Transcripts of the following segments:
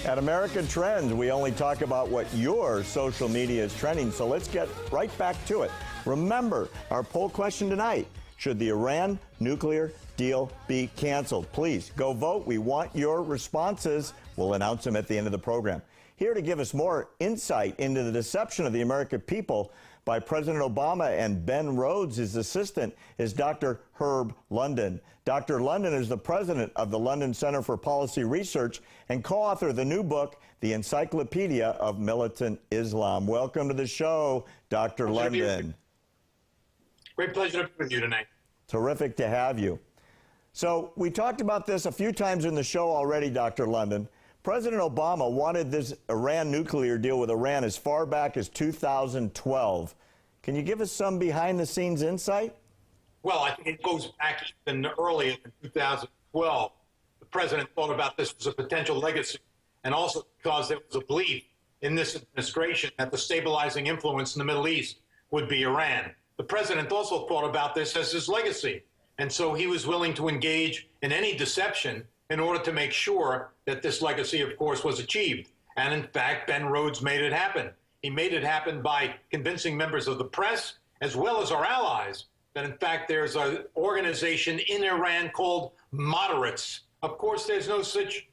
At American Trends, we only talk about what your social media is trending, so let's get right back to it. Remember, our poll question tonight, should the Iran nuclear deal be canceled? Please go vote. We want your responses. We'll announce them at the end of the program. Here to give us more insight into the deception of the American people by President Obama and Ben Rhodes, his assistant, is Dr. Herb London. Dr. London is the president of the London Center for Policy Research and co-author of the new book, The Encyclopedia of Militant Islam. Welcome to the show, Dr. London. Great pleasure to be with you tonight. Terrific to have you. So we talked about this a few times in the show already, Dr. London. President Obama wanted this Iran nuclear deal with Iran as far back as 2012. Can you give us some behind-the-scenes insight? Well, I think it goes back even earlier than 2012. The president thought about this as a potential legacy, and also because there was a belief in this administration that the stabilizing influence in the Middle East would be Iran. The president also thought about this as his legacy, and so he was willing to engage in any deception in order to make sure that this legacy, of course, was achieved. And in fact, Ben Rhodes made it happen. He made it happen by convincing members of the press, as well as our allies, that in fact there's an organization in Iran called moderates. Of course, there's no such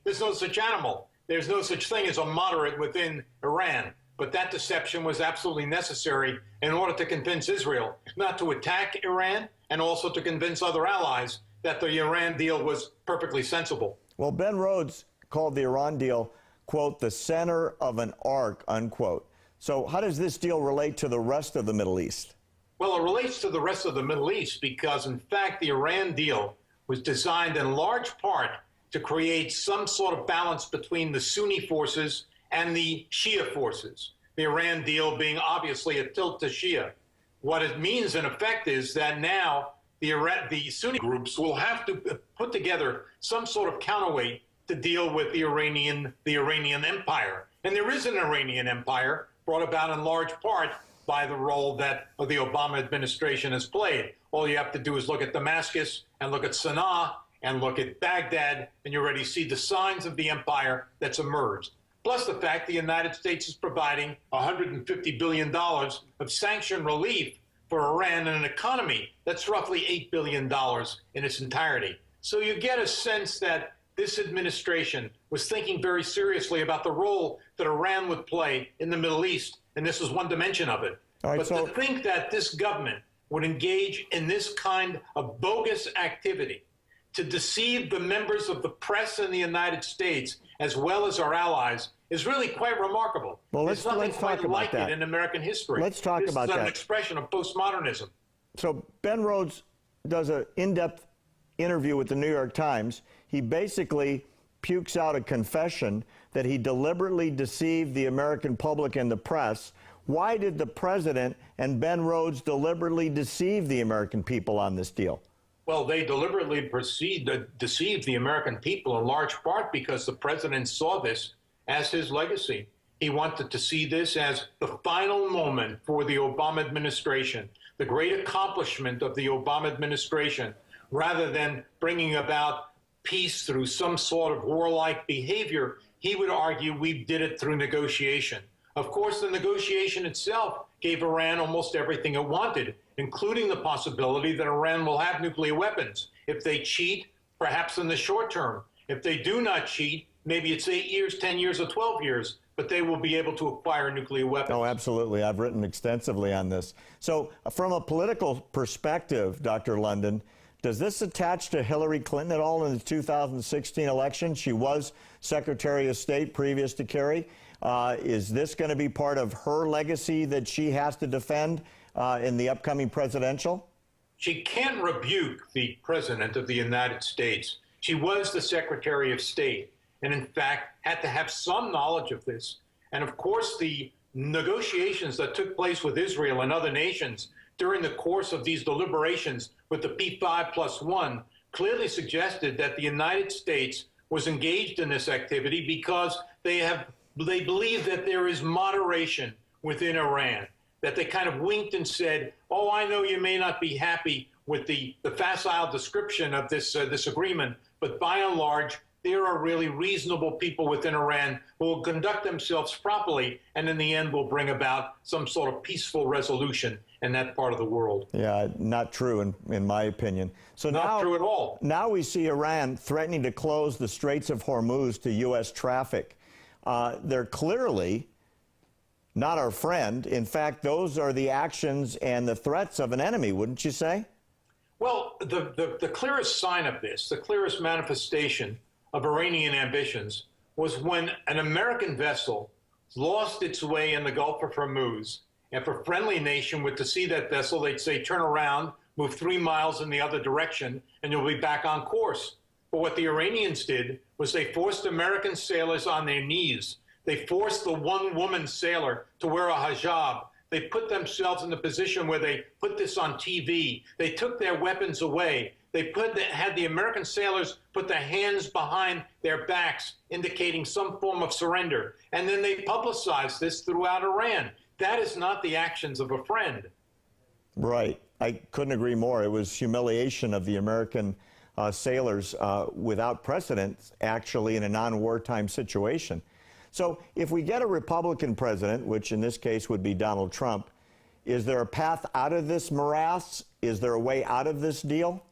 animal. There's no such thing as a moderate within Iran. But that deception was absolutely necessary in order to convince Israel not to attack Iran, and also to convince other allies that the Iran deal was perfectly sensible. Well, Ben Rhodes called the Iran deal, quote, the center of an arc, unquote. So how does this deal relate to the rest of the Middle East? Well, it relates to the rest of the Middle East because, in fact, the Iran deal was designed in large part to create some sort of balance between the Sunni forces and the Shia forces, the Iran deal being obviously a tilt to Shia. What it means, in effect, is that now the Sunni groups will have to put together some sort of counterweight to deal with the Iranian empire. And there is an Iranian empire brought about in large part by the role that the Obama administration has played. All you have to do is look at Damascus and look at Sana'a and look at Baghdad, and you already see the signs of the empire that's emerged. Plus the fact the United States is providing $150 billion of sanction relief for Iran in an economy that's roughly $8 billion in its entirety. So you get a sense that this administration was thinking very seriously about the role that Iran would play in the Middle East, and this is one dimension of it. All right, but to think that this government would engage in this kind of bogus activity to deceive the members of the press in the United States, as well as our allies, is really quite remarkable. Well, let's talk about that in American history. Let's talk about that. This is an expression of postmodernism. So Ben Rhodes does an in-depth interview with the New York Times. He basically pukes out a confession that he deliberately deceived the American public and the press. Why did the president and Ben Rhodes deliberately deceive the American people on this deal? Well, they deliberately deceived the American people in large part because the president saw this as his legacy. He wanted to see this as the final moment for the Obama administration, the great accomplishment of the Obama administration, rather than bringing about peace through some sort of warlike behavior. He would argue we did it through negotiation. Of course, the negotiation itself gave Iran almost everything it wanted, including the possibility that Iran will have nuclear weapons. If they cheat, perhaps in the short term. If they do not cheat, maybe it's 8 years, 10 years, or 12 years, but they will be able to acquire nuclear weapons. Oh, absolutely. I've written extensively on this. So from a political perspective, Dr. London, does this attach to Hillary Clinton at all in the 2016 election? She was Secretary of State previous to Kerry. Is this going to be part of her legacy that she has to defend in the upcoming presidential? She can't rebuke the President of the United States. She was the Secretary of State, and in fact had to have some knowledge of this. And of course, the negotiations that took place with Israel and other nations during the course of these deliberations with the P5+1 clearly suggested that the United States was engaged in this activity because they believe that there is moderation within Iran, that they kind of winked and said, oh, I know you may not be happy with the facile description of this agreement, but by and large, there are really reasonable people within Iran who will conduct themselves properly and in the end will bring about some sort of peaceful resolution in that part of the world. Yeah, not true in my opinion. So not true at all. Now we see Iran threatening to close the Straits of Hormuz to U.S. traffic. They're clearly not our friend. In fact, those are the actions and the threats of an enemy, wouldn't you say? Well, the clearest sign of this, the clearest manifestation of Iranian ambitions was when an American vessel lost its way in the Gulf of Hormuz. And if a friendly nation were to see that vessel, they'd say, turn around, move 3 miles in the other direction, and you'll be back on course. But what the Iranians did was they forced American sailors on their knees. They forced the one-woman sailor to wear a hijab. They put themselves in the position where they put this on TV. They took their weapons away. They had the American sailors put their hands behind their backs, indicating some form of surrender. And then they publicized this throughout Iran. That is not the actions of a friend. Right. I couldn't agree more. It was humiliation of the American sailors without precedent, actually, in a non-wartime situation. So if we get a Republican president, which in this case would be Donald Trump, is there a path out of this morass? Is there a way out of this deal?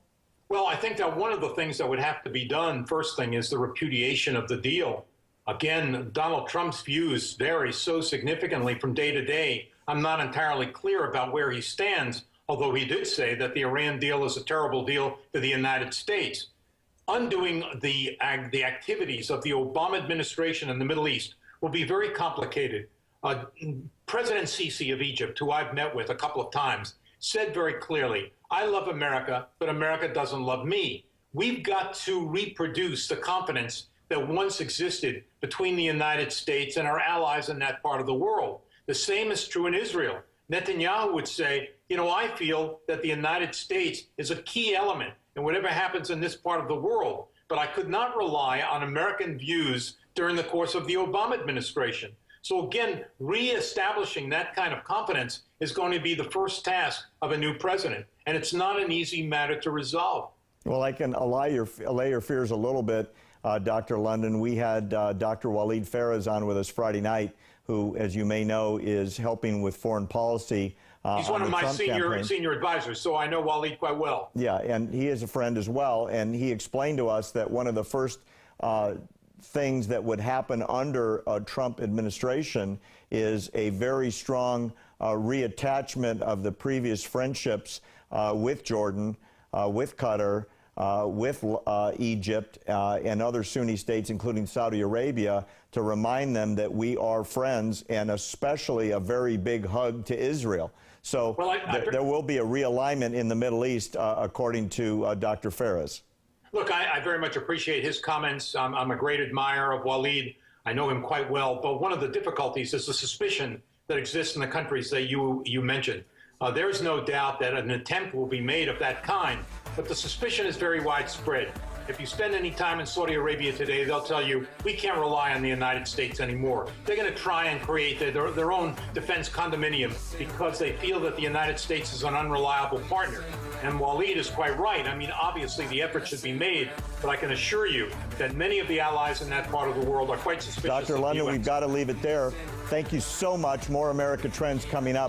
Well, I think that one of the things that would have to be done, first thing, is the repudiation of the deal. Again, Donald Trump's views vary so significantly from day to day. I'm not entirely clear about where he stands, although he did say that the Iran deal is a terrible deal for the United States. Undoing the activities of the Obama administration in the Middle East will be very complicated. President Sisi of Egypt, who I've met with a couple of times, said very clearly, I love America, but America doesn't love me. We've got to reproduce the confidence that once existed between the United States and our allies in that part of the world. The same is true in Israel. Netanyahu would say, you know, I feel that the United States is a key element in whatever happens in this part of the world, but I could not rely on American views during the course of the Obama administration. So again, reestablishing that kind of confidence is going to be the first task of a new president, and it's not an easy matter to resolve. Well, I can allay your fears a little bit, Dr. London. We had Dr. Walid Faraz on with us Friday night, who, as you may know, is helping with foreign policy. He's one of my senior advisors, so I know Walid quite well. Yeah, and he is a friend as well, and he explained to us that one of the first things that would happen under a Trump administration is a very strong reattachment of the previous friendships with Jordan, with Qatar, with Egypt and other Sunni states, including Saudi Arabia, to remind them that we are friends, and especially a very big hug to Israel. So there will be a realignment in the Middle East, according to Dr. Faraz. Look, I very much appreciate his comments. I'm a great admirer of Walid. I know him quite well. But one of the difficulties is the suspicion that exists in the countries that you mentioned. There is no doubt that an attempt will be made of that kind, but the suspicion is very widespread. If you spend any time in Saudi Arabia today, they'll tell you, we can't rely on the United States anymore. They're going to try and create their own defense condominium because they feel that the United States is an unreliable partner. And Walid is quite right. I mean, obviously the effort should be made, but I can assure you that many of the allies in that part of the world are quite suspicious. Dr. London, we've got to leave it there. Thank you so much. More America Trends coming up.